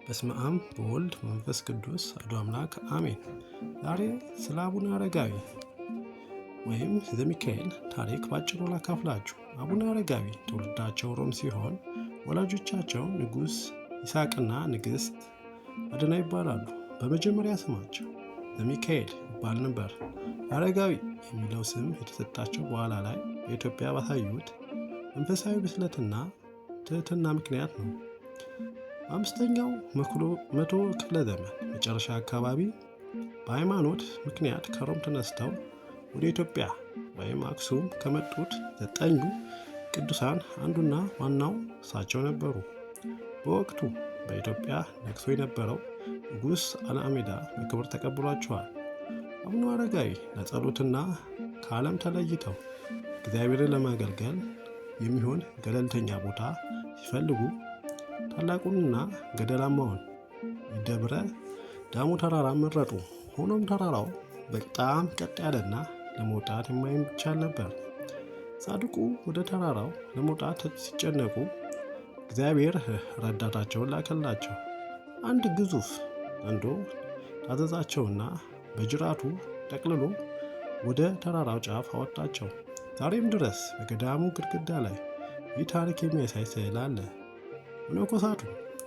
በስመ አብ በወልድ መንፈስ ቅዱስ አሐዱ አምላክ አሜን። ዛሬ ስለ አቡነ አረጋዊ ወይም ዘሚካኤል ታሪክ ባጭሩ ላካፍላችሁ። አቡነ አረጋዊ ትውልዳቸው ሮም ሲሆን ወላጆቻቸው ንጉሥ ይስሐቅና ንግሥት አድና ይባላሉ። በመጀመሪያ ስማቸው ዘሚካኤል ይባል ነበር። አረጋዊ የሚለው ስም የተሰጣቸው በኋላ ላይ በኢትዮጵያ ባሳዩት መንፈሳዊ ብስለትና ትህትና ምክንያት ነው። በአምስተኛው መቶ ክፍለ ዘመን መጨረሻ አካባቢ በሃይማኖት ምክንያት ከሮም ተነስተው ወደ ኢትዮጵያ ወይም አክሱም ከመጡት 9 ቅዱሳን አንዱና ዋናው እሳቸው ነበሩ። በወቅቱ በኢትዮጵያ ነግሶ የነበረው ንጉሥ አልዓሜዳ በክብር ተቀብሏቸዋል። አቡነ አረጋዊ ለጸሎትና ከዓለም ተለይተው እግዚአብሔርን ለማገልገል የሚሆን ገለልተኛ ቦታ ሲፈልጉ ታላቁንና ገደላማውን ደብረ ዳሞ ተራራ መረጡ። ሆኖም ተራራው በጣም ቀጥ ያለና ለመውጣት የማይቻል ነበር። ጻድቁ ወደ ተራራው ለመውጣት ሲጨነቁ እግዚአብሔር ረዳታቸውን ላከላቸው። አንድ ግዙፍ ዘንዶ ታዘዛቸውና በጅራቱ ጠቅልሎ ወደ ተራራው ጫፍ አወጣቸው። ዛሬም ድረስ በገዳሙ ግድግዳ ላይ ይህ ታሪክ የሚያሳይ ስዕል አለ። መነኮሳቱ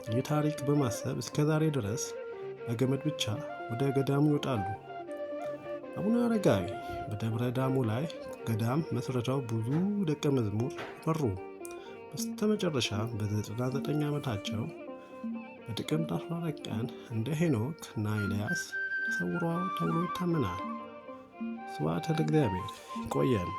ይህ ታሪክ በማሰብ እስከ ዛሬ ድረስ በገመድ ብቻ ወደ ገዳሙ ይወጣሉ። አቡነ አረጋዊ በደብረ ዳሞ ላይ ገዳም መስርተው ብዙ ደቀ መዝሙር ፈሩ። በስተመጨረሻ በ99 ዓመታቸው በጥቅምት 14 ቀን እንደ ሄኖክ እና ኤልያስ ተሰውረዋል ተብሎ ይታመናል። ስብሐት ለእግዚአብሔር። ይቆየን።